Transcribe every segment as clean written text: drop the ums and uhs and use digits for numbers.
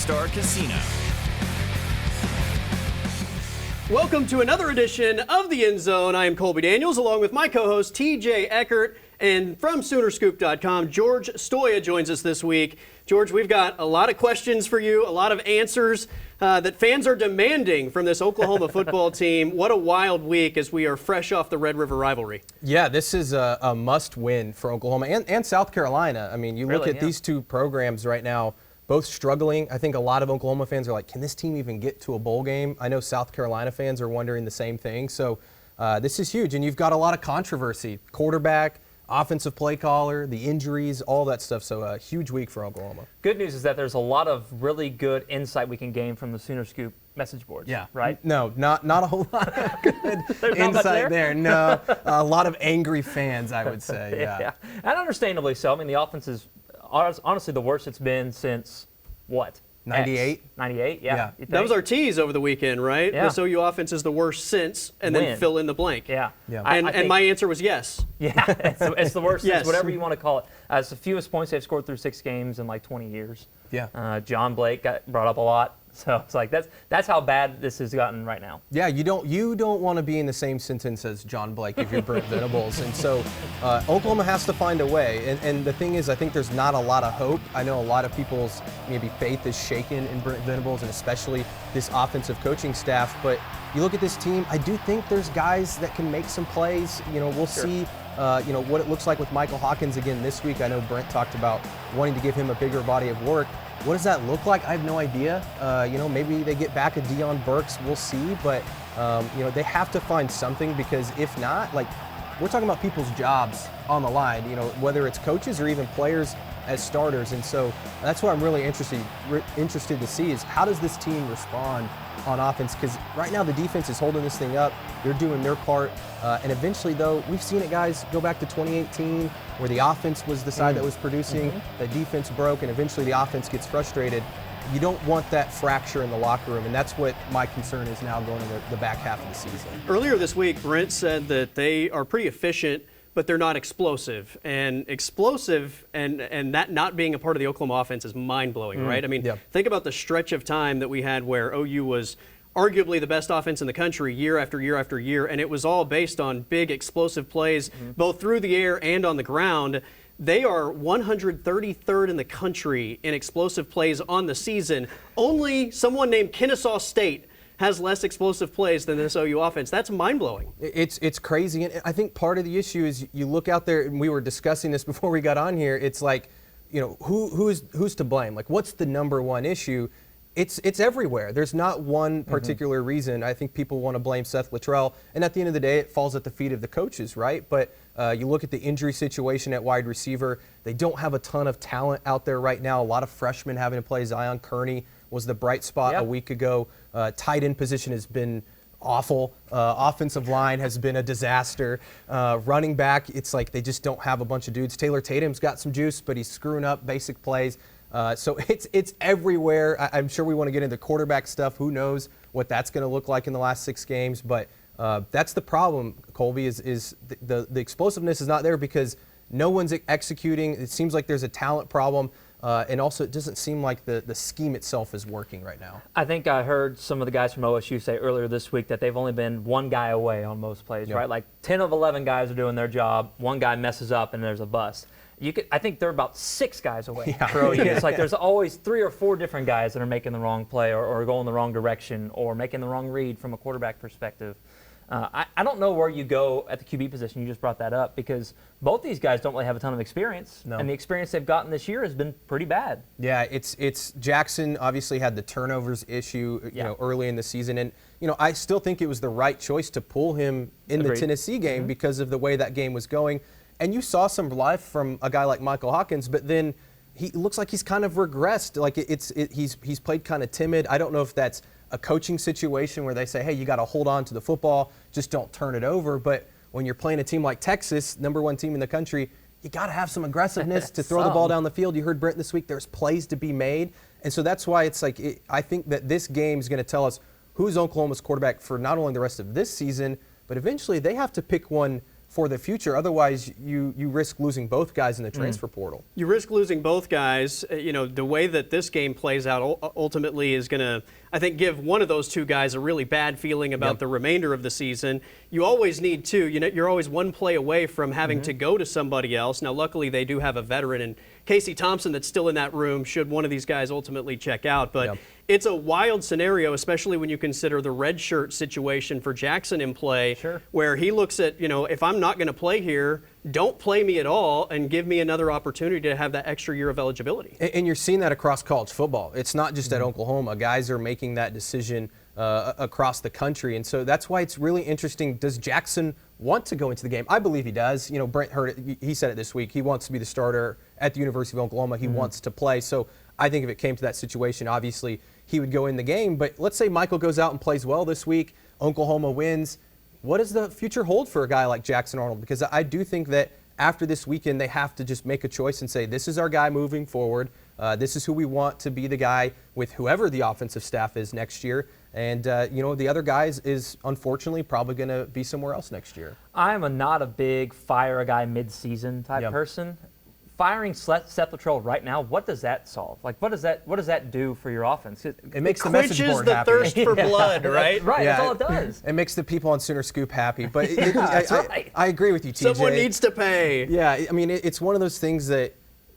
Star Casino. Welcome to another edition of The End Zone. I am Colby Daniels, along with my co-host TJ ECKERT, and from Soonerscoop.com, George STOIA joins us this week. George, we've got a lot of questions for you, a lot of answers that fans are demanding from this Oklahoma football team. What a wild week as we are fresh off the Red River rivalry. Yeah, this is a must-win for Oklahoma and South Carolina. I mean, you look at these two programs right now, both struggling. I think a lot of Oklahoma fans are like, can this team even get to a bowl game? I know South Carolina fans are wondering the same thing. So this is huge. And you've got a lot of controversy. Quarterback, offensive play caller, the injuries, all that stuff. So a huge week for Oklahoma. Good news is that there's a lot of really good insight we can gain from the Sooner Scoop message boards. Yeah. Right? No, not a whole lot of good insight there. No, a lot of angry fans, I would say. Yeah. And understandably so. I mean, the offense is honestly the worst it's been since what? 98? 98, yeah. That was our tease over the weekend, right? Yeah. The OU offense is the worst since, and then fill in the blank. Yeah. And my answer was yes. Yeah, it's the worst Yes. since, whatever you want to call it. It's the fewest points they've scored through 6 games in like 20 years. Yeah. John Blake got brought up a lot. So it's like that's how bad this has gotten right now. Yeah, you don't want to be in the same sentence as John Blake if you're Brent Venables. And so Oklahoma has to find a way. And the thing is, I think there's not a lot of hope. I know a lot of people's maybe faith is shaken in Brent Venables and especially this offensive coaching staff. But you look at this team, I do think there's guys that can make some plays. You know, we'll see what it looks like with Michael Hawkins again this week. I know Brent talked about wanting to give him a bigger body of work. What does that look like? I have no idea. Maybe they get back a Deion Burks. We'll see. But, they have to find something because if not, we're talking about people's jobs on the line, whether it's coaches or even players as starters. And so that's what I'm really interested to see is how does this team respond on offense? Because right now the defense is holding this thing up. They're doing their part. And eventually, though, we've seen it, guys, go back to 2018 where the offense was the side that was producing. The defense broke, and eventually the offense gets frustrated. You don't want that fracture in the locker room, and that's what my concern is now going into the back half of the season. Earlier this week, Brent said that they are pretty efficient, but they're not explosive. And explosive and that not being a part of the Oklahoma offense is mind-blowing, right? I mean, think about the stretch of time that we had where OU was arguably the best offense in the country year after year after year, and it was all based on big explosive plays, both through the air and on the ground. They are 133rd in the country in explosive plays on the season. Only someone named Kennesaw State has less explosive plays than this OU offense. That's mind-blowing. It's crazy, and I think part of the issue is you look out there, and we were discussing this before we got on here, it's like, who's to blame? Like, what's the number one issue? It's everywhere. There's not one particular reason. I think people want to blame Seth Littrell, and at the end of the day, it falls at the feet of the coaches, right? But you look at the injury situation at wide receiver. They don't have a ton of talent out there right now. A lot of freshmen having to play. Zion Kearney was the bright spot a week ago. Tight end position has been awful. Offensive line has been a disaster. Running back, it's like they just don't have a bunch of dudes. Taylor Tatum's got some juice, but he's screwing up basic plays. So it's everywhere. I'm sure we want to get into quarterback stuff. Who knows what that's going to look like in the last 6 games. But that's the problem, Colby, is the explosiveness is not there because no one's executing. It seems like there's a talent problem. And also, it doesn't seem like the scheme itself is working right now. I think I heard some of the guys from OSU say earlier this week that they've only been one guy away on most plays, right? Like 10 of 11 guys are doing their job. One guy messes up and there's a bust. I think there are about 6 guys away for OU. It's like there's always 3 or 4 different guys that are making the wrong play or going the wrong direction or making the wrong read from a quarterback perspective. I don't know where you go at the QB position. You just brought that up because both these guys don't really have a ton of experience, and the experience they've gotten this year has been pretty bad. Yeah, it's Jackson obviously had the turnovers issue, early in the season, and I still think it was the right choice to pull him in the Tennessee game because of the way that game was going. And you saw some life from a guy like Michael Hawkins, but then he looks like he's kind of regressed. Like he's played kind of timid. I don't know if that's a coaching situation where they say, hey, you got to hold on to the football, just don't turn it over. But when you're playing a team like Texas, #1 team in the country, you got to have some aggressiveness to throw the ball down the field. You heard Brent this week, there's plays to be made. And so that's why it's like I think that this game is going to tell us who's Oklahoma's quarterback for not only the rest of this season, but eventually they have to pick one for the future. Otherwise, you risk losing both guys in the transfer portal. You risk losing both guys. The way that this game plays out ultimately is going to, I think, give one of those two guys a really bad feeling about the remainder of the season. You always need two. You're always one play away from having to go to somebody else. Now, luckily, they do have a veteran in Casey Thompson that's still in that room should one of these guys ultimately check out. But it's a wild scenario, especially when you consider the redshirt situation for Jackson in play, where he looks at, if I'm not going to play here, don't play me at all and give me another opportunity to have that extra year of eligibility. And you're seeing that across college football. It's not just at Oklahoma. Guys are making that decision across the country. And so that's why it's really interesting. Does Jackson want to go into the game? I believe he does. Brent heard it. He said it this week. He wants to be the starter at the University of Oklahoma. He wants to play. So I think if it came to that situation, obviously he would go in the game. But let's say Michael goes out and plays well this week. Oklahoma wins. What does the future hold for a guy like Jackson Arnold? Because I do think that after this weekend, they have to just make a choice and say, this is our guy moving forward. This is who we want to be the guy with whoever the offensive staff is next year. And, the other guys is unfortunately probably going to be somewhere else next year. I'm not a big fire a guy mid-season type person. Firing Seth Littrell right now, what does that solve? Like, what does that do for your offense? It makes the message board the happy. thirst for blood, right? Right, that's all it does. It makes the people on Sooner Scoop happy. But I agree with you, TJ. Someone needs to pay. Yeah, I mean, it's one of those things that,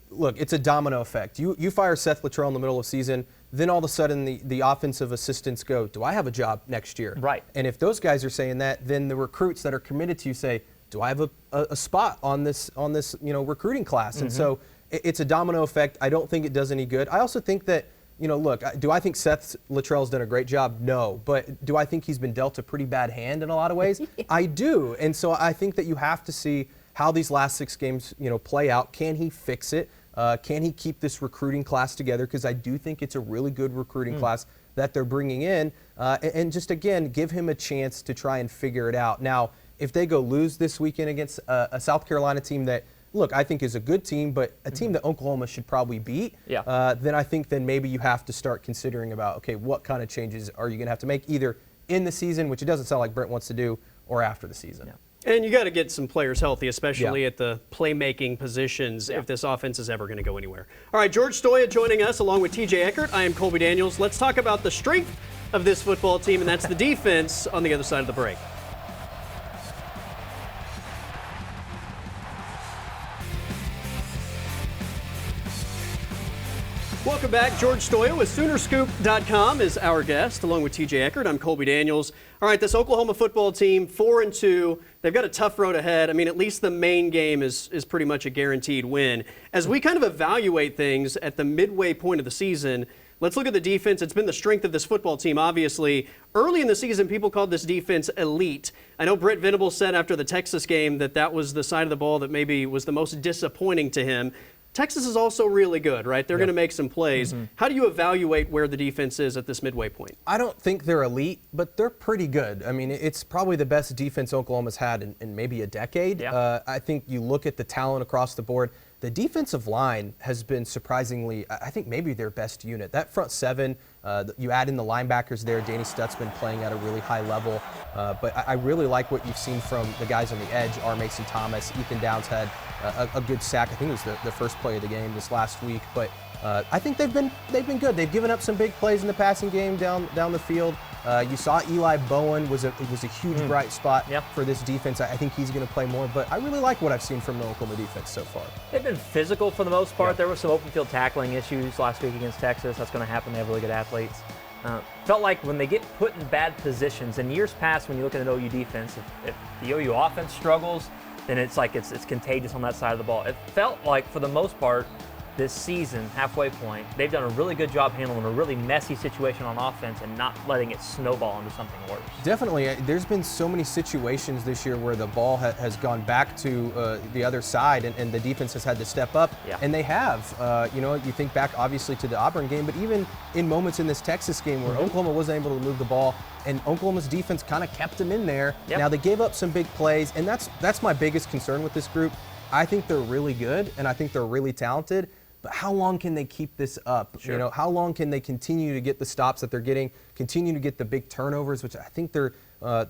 look, it's a domino effect. You fire Seth Littrell in the middle of the season, then all of a sudden the offensive assistants go, do I have a job next year? Right. And if those guys are saying that, then the recruits that are committed to you say, do I have a spot on this recruiting class? And so it's a domino effect. I don't think it does any good. I also think that, look, do I think Seth Littrell's done a great job? No. But do I think he's been dealt a pretty bad hand in a lot of ways? I do. And so I think that you have to see how these last 6 games, play out. Can he fix it? Can he keep this recruiting class together? Because I do think it's a really good recruiting class that they're bringing in. And just, again, give him a chance to try and figure it out. Now, if they go lose this weekend against a South Carolina team that, look, I think is a good team, but a team that Oklahoma should probably beat, then I think then maybe you have to start considering about, okay, what kind of changes are you going to have to make either in the season, which it doesn't sound like Brent wants to do, or after the season. And you got to get some players healthy, especially at the playmaking positions if this offense is ever going to go anywhere. All right, George STOIA joining us along with TJ Eckert. I am Colby Daniels. Let's talk about the strength of this football team, and that's the defense on the other side of the break. Welcome back. George STOIA with Soonerscoop.com is our guest, along with TJ Eckert. I'm Colby Daniels. All right, this Oklahoma football team, 4-2. They've got a tough road ahead. I mean, at least the main game is pretty much a guaranteed win. As we kind of evaluate things at the midway point of the season, let's look at the defense. It's been the strength of this football team, obviously. Early in the season, people called this defense elite. I know Brent Venables said after the Texas game that was the side of the ball that maybe was the most disappointing to him. Texas is also really good, right? They're going to make some plays. How do you evaluate where the defense is at this midway point? I don't think they're elite, but they're pretty good. I mean, it's probably the best defense Oklahoma's had in maybe a decade. I think you look at the talent across the board. The defensive line has been surprisingly, I think, maybe their best unit. That front seven, you add in the linebackers there. Danny Stutzman playing at a really high level. But I really like what you've seen from the guys on the edge. R. Mason Thomas, Ethan Downs had a good sack. I think it was the first play of the game this last week. But I think they've been good. They've given up some big plays in the passing game down the field. You saw Eli Bowen was a huge bright spot for this defense. I think he's going to play more, but I really like what I've seen from the Oklahoma defense so far. They've been physical for the most part. There were some open field tackling issues last week against Texas. That's going to happen. They have really good athletes. Felt like when they get put in bad positions, in years past when you look at an OU defense, if the OU offense struggles, then it's like it's contagious on that side of the ball. It felt like for the most part, this season, halfway point, they've done a really good job handling a really messy situation on offense and not letting it snowball into something worse. Definitely. There's been so many situations this year where the ball has gone back to the other side and the defense has had to step up, and they have. You think back obviously to the Auburn game, but even in moments in this Texas game where Oklahoma wasn't able to move the ball, and Oklahoma's defense kind of kept them in there. Now they gave up some big plays, and that's my biggest concern with this group. I think they're really good, and I think they're really talented. but how long can they keep this up? Sure. You know, how long can they continue to get the stops that they're getting, continue to get the big turnovers, which I think they're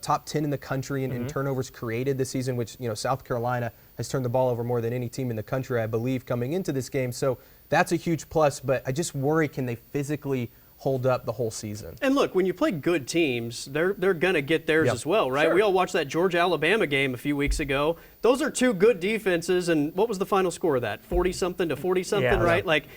top 10 in the country in turnovers created this season, which, you know, South Carolina has turned the ball over more than any team in the country, I believe, coming into this game. So that's a huge plus, but I just worry, can they physically hold up the whole season? And look, when you play good teams, they're going to get theirs as well, right? Sure. We all watched that Georgia-Alabama game a few weeks ago. Those are two good defenses, and what was the final score of that? 40-something to 40-something, right? Like,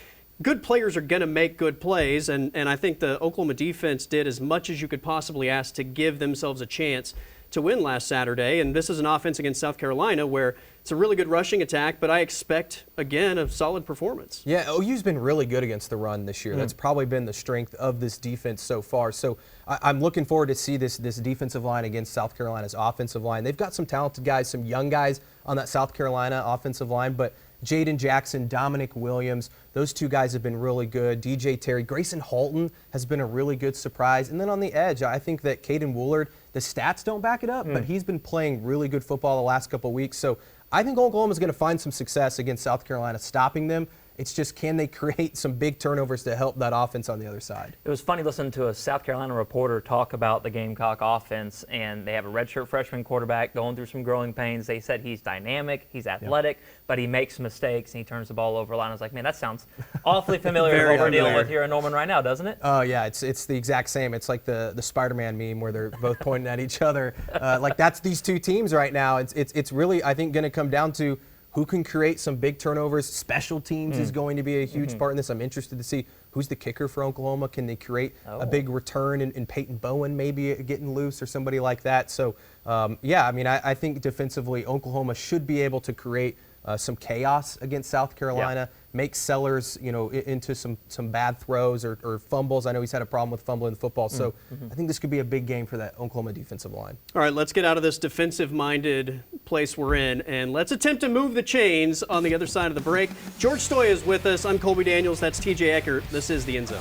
good players are going to make good plays, and I think the Oklahoma defense did as much as you could possibly ask to give themselves a chance to win last Saturday. And this is an offense against South Carolina where it's a really good rushing attack, but I expect, again, a solid performance. Yeah, OU's been really good against the run this year. That's probably been the strength of this defense so far. So I'm looking forward to see this defensive line against South Carolina's offensive line. They've got some talented guys, some young guys on that South Carolina offensive line, but Jaden Jackson, Dominic Williams, those two guys have been really good. DJ Terry, Grayson Halton has been a really good surprise. And then on the edge, I think that Caden Woolard, the stats don't back it up, but he's been playing really good football the last couple of weeks. So I think Oklahoma's going to find some success against South Carolina, stopping them. It's just, can they create some big turnovers to help that offense on the other side? It was funny listening to a South Carolina reporter talk about the Gamecock offense, and they have a redshirt freshman quarterback going through some growing pains. They said he's dynamic, he's athletic, but he makes mistakes and he turns the ball over a lot. I was like, man, that sounds awfully familiar with what we're dealing with here in Norman right now, doesn't it? Oh, yeah, it's the exact same. It's like the Spider-Man meme where they're both pointing at each other. Like, that's these two teams right now. It's really, I think, going to come down to who can create some big turnovers. Special teams is going to be a huge part in this. I'm interested to see who's the kicker for Oklahoma. Can they create a big return in Peyton Bowen maybe getting loose or somebody like that? So, yeah, I mean, I think defensively Oklahoma should be able to create some chaos against South Carolina, make Sellers, you know, into some bad throws or fumbles. I know he's had a problem with fumbling the football. So I think this could be a big game for that Oklahoma defensive line. All right, let's get out of this defensive-minded place we're in, and let's attempt to move the chains on the other side of the break. George STOIA is with us. I'm Colby Daniels. That's TJ Eckert. This is The End Zone.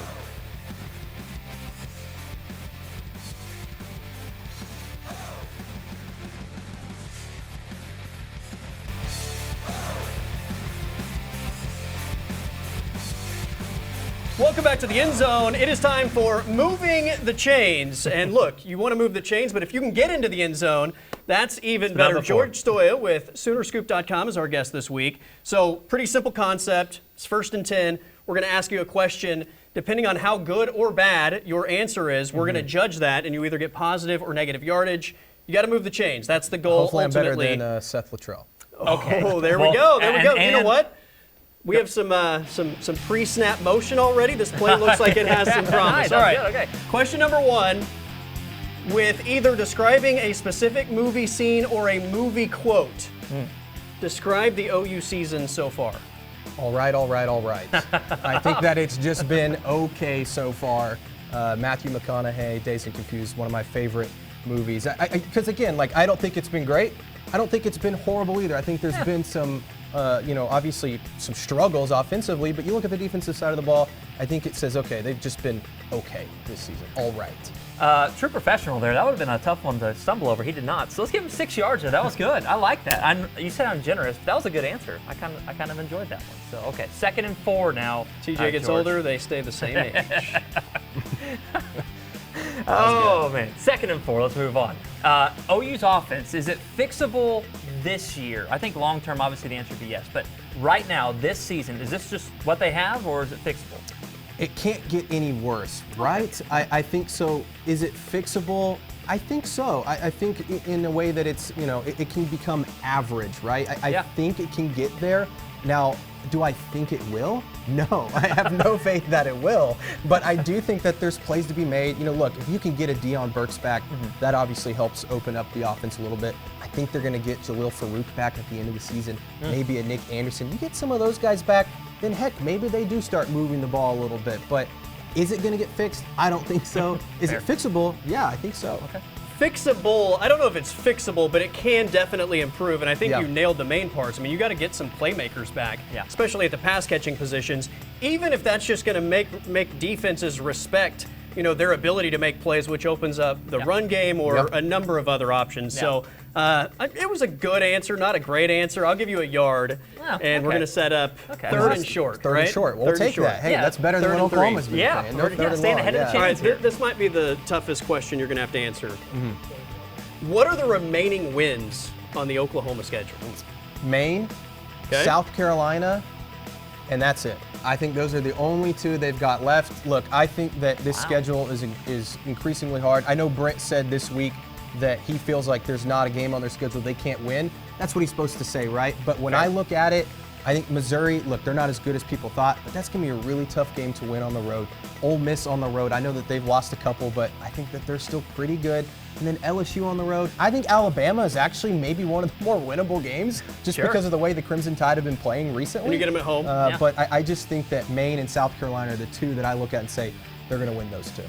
Welcome back to the End Zone. It is time for Moving the Chains. And look, you want to move the chains, but if you can get into the end zone, that's even better. George STOIA with Soonerscoop.com is our guest this week. So pretty simple concept. It's 1st and 10. We're going to ask you a question. Depending on how good or bad your answer is, we're going to judge that, and you either get positive or negative yardage. You got to move the chains. That's the goal. Hopefully ultimately. I'm better than Seth Luttrell. Okay. Oh, there we go. There we go. You know what? We have some pre-snap motion already. This play looks like it has some promise. Nice, all right. good, okay. Question number 1. With either describing a specific movie scene or a movie quote, describe the OU season so far. All right. I think that it's just been okay so far. Matthew McConaughey, Dazed and Confused, one of my favorite movies. Because again, like, I don't think it's been great. I don't think it's been horrible either. I think there's been some, you know, obviously some struggles offensively, but you look at the defensive side of the ball, I think it says, okay, they've just been okay this season. All right. True professional there. That would have been a tough one to stumble over. He did not. So let's give him 6 yards there. That was good. I like that. You said I'm generous. That was a good answer. I kind of enjoyed that one. So, okay, 2nd and 4 now. TJ gets George. older, they stay the same age. Oh, man. 2nd and 4. Let's move on. OU's offense, is it fixable this year? I think long-term, obviously, the answer would be yes. But right now, this season, is this just what they have, or is it fixable? It can't get any worse, right? I think so. Is it fixable? I think so. I think in a way that it's, you know, it can become average, right? I think it can get there. Now, do I think it will? No, I have no faith that it will. But I do think that there's plays to be made. You know, look, if you can get a Deion Burks back, that obviously helps open up the offense a little bit. I think they're going to get Jalil Farouk back at the end of the season, maybe a Nick Anderson. You get some of those guys back, then heck, maybe they do start moving the ball a little bit. But is it going to get fixed? I don't think so. Is it fixable? Yeah, I think so. Okay. Fixable, I don't know if it's fixable, but it can definitely improve, and I think you nailed the main parts. I mean, you got to get some playmakers back, especially at the pass-catching positions, even if that's just going to make defenses respect their ability to make plays, which opens up the run game or a number of other options. So it was a good answer, not a great answer. I'll give you a yard, and we're going to set up third and short. Third and short. We'll take that. Hey, that's better than what Oklahoma's been playing. No third and staying long. ahead of the All chains right, this might be the toughest question you're going to have to answer. What are the remaining wins on the Oklahoma schedule? Maine, South Carolina, and that's it. I think those are the only two they've got left. Look, I think that this schedule is increasingly hard. I know Brent said this week that he feels like there's not a game on their schedule they can't win. That's what he's supposed to say, right? But when I look at it, I think Missouri, look, they're not as good as people thought, but that's going to be a really tough game to win on the road. Ole Miss on the road, I know that they've lost a couple, but I think that they're still pretty good. And then LSU on the road. I think Alabama is actually maybe one of the more winnable games just because of the way the Crimson Tide have been playing recently. And you get them at home. But I just think that Maine and South Carolina are the two that I look at and say they're going to win those two.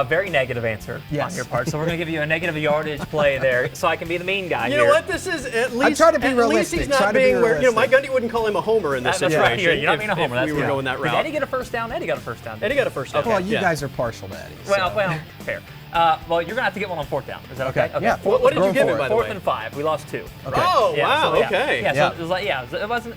Very negative answer on your part. So we're going to give you a negative yardage play there so I can be the mean guy You know what? This is at least. I'm trying to be realistic. At least he's not being where, Mike Gundy wouldn't call him a homer in this situation. Right. You're not being a homer. If we were going that route. Did Eddie get a first down? Eddie got a first down. Eddie got a first down. Well, you guys are partial to Eddie. Well, fair. Well, you're going to have to get one on fourth down. Is that okay? Yeah. What did you give him, by the way? 4th and 5. We lost 2. Okay. Oh, wow. Okay. Yeah, so it was like, it wasn't,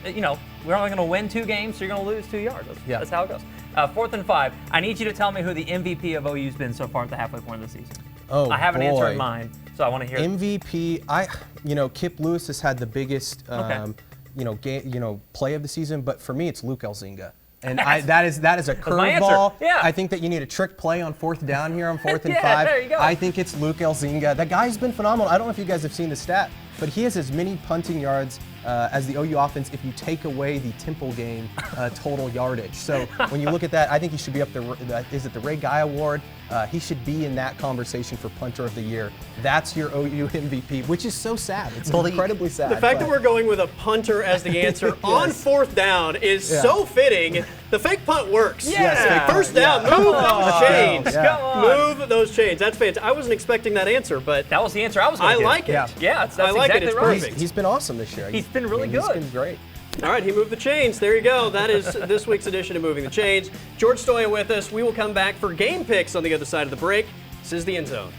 we're only going to win 2 games, so you're going to lose 2 yards. That's how it goes. 4th and 5. I need you to tell me who the MVP of OU's been so far at the halfway point of the season. Oh, I have an answer in mind, so I want to hear it. MVP, Kip Lewis has had the biggest, play of the season, but for me, it's Luke Elzinga. And that is a curveball. Yeah. I think that you need a trick play on 4th down here on 4th and 5. There you go. I think it's Luke Elzinga. That guy's been phenomenal. I don't know if you guys have seen the stat, but he has as many punting yards as the OU offense if you take away the Temple game total yardage. So when you look at that, I think he should be up there. Is it the Ray Guy Award? He should be in that conversation for punter of the year. That's your OU MVP, which is so sad. It's incredibly sad. The fact that we're going with a punter as the answer on 4th down is so fitting. The fake punt works. First down, move those chains. Come on. Move those chains. That's fantastic. I wasn't expecting that answer, but that was the answer I was going to give. I like it. That's I like exactly it. It's right. perfect. He's been awesome this year. He's been really good. He's been great. All right, he moved the chains. There you go. That is this week's edition of Moving the Chains. George STOIA with us. We will come back for game picks on the other side of the break. This is the End Zone.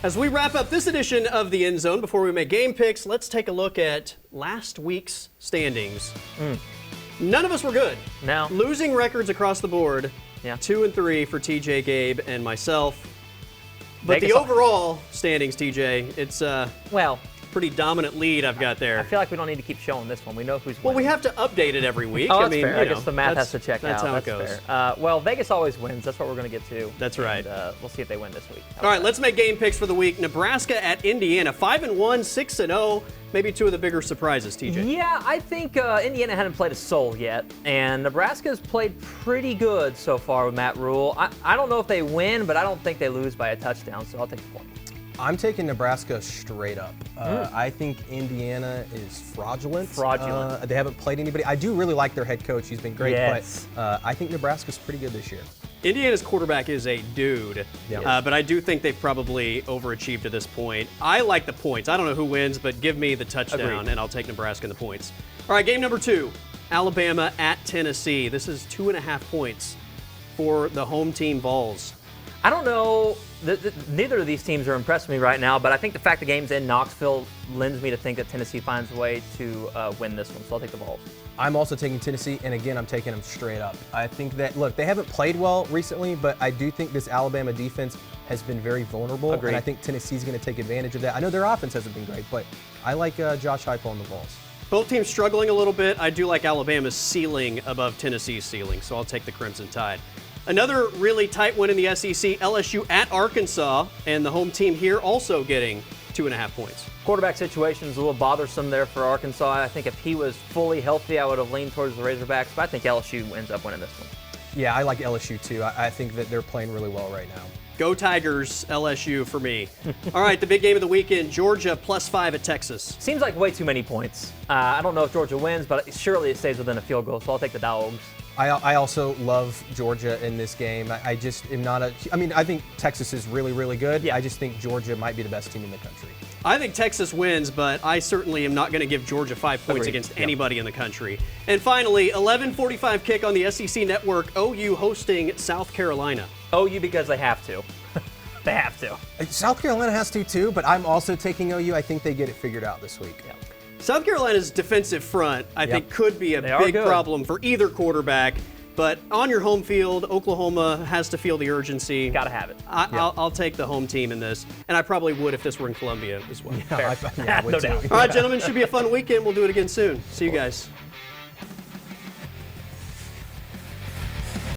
As we wrap up this edition of the End Zone, before we make game picks, let's take a look at last week's standings. None of us were good. No. Losing records across the board. Yeah. 2 and 3 for TJ, Gabe, and myself. But Vegas the overall standings, TJ, it's well, pretty dominant lead I've got there. I feel like we don't need to keep showing this one. We know who's winning. Well, we have to update it every week. Oh, that's I mean, fair. I guess the math has to check that's out. How That's it goes. fair. Well, Vegas always wins. That's what we're going to get to. That's right. And, we'll see if they win this week. All right, let's make game picks for the week. Nebraska at Indiana, 5-1, 6-0. Maybe 2 of the bigger surprises, TJ. Yeah, I think Indiana hadn't played a soul yet, and Nebraska's played pretty good so far with Matt Rule. I don't know if they win, but I don't think they lose by a touchdown, so I'll take the point. I'm taking Nebraska straight up. I think Indiana is fraudulent. They haven't played anybody. I do really like their head coach. He's been great, Yes. but I think Nebraska's pretty good this year. Indiana's quarterback is a dude, but I do think they've probably overachieved to this point. I like the points. I don't know who wins, but give me the touchdown, and I'll take Nebraska in the points. All right, game number 2, Alabama at Tennessee. This is 2.5 points for the home team Vols. I don't know. Neither of these teams are impressing me right now, but I think the fact the game's in Knoxville lends me to think that Tennessee finds a way to win this one, so I'll take the Vols. I'm also taking Tennessee, and again, I'm taking them straight up. I think that, look, they haven't played well recently, but I do think this Alabama defense has been very vulnerable, Agreed. and I think Tennessee's going to take advantage of that. I know their offense hasn't been great, but I like Josh Heupel and the Vols. Both teams struggling a little bit. I do like Alabama's ceiling above Tennessee's ceiling, so I'll take the Crimson Tide. Another really tight one in the SEC, LSU at Arkansas, and the home team here also getting 2.5 points. Quarterback situation is a little bothersome there for Arkansas. I think if he was fully healthy, I would have leaned towards the Razorbacks, but I think LSU ends up winning this one. Yeah, I like LSU too. I think that they're playing really well right now. Go Tigers, LSU for me. All right, the big game of the weekend, Georgia +5 at Texas. Seems like way too many points. I don't know if Georgia wins, but surely it stays within a field goal, so I'll take the Dogs. I also love Georgia in this game. I just am not I think Texas is really, really good. Yeah. I just think Georgia might be the best team in the country. I think Texas wins, but I certainly am not going to give Georgia 5 points against anybody in the country. And finally, 11:45 kick on the SEC Network, OU hosting South Carolina. OU because they have to. They have to. South Carolina has to too, but I'm also taking OU. I think they get it figured out this week. South Carolina's defensive front, I think, could be a big problem for either quarterback. But on your home field, Oklahoma has to feel the urgency. Got to have it. I'll take the home team in this, and I probably would if this were in Columbia as well. I would No too. doubt. All right, gentlemen, should be a fun weekend. We'll do it again soon. See you guys.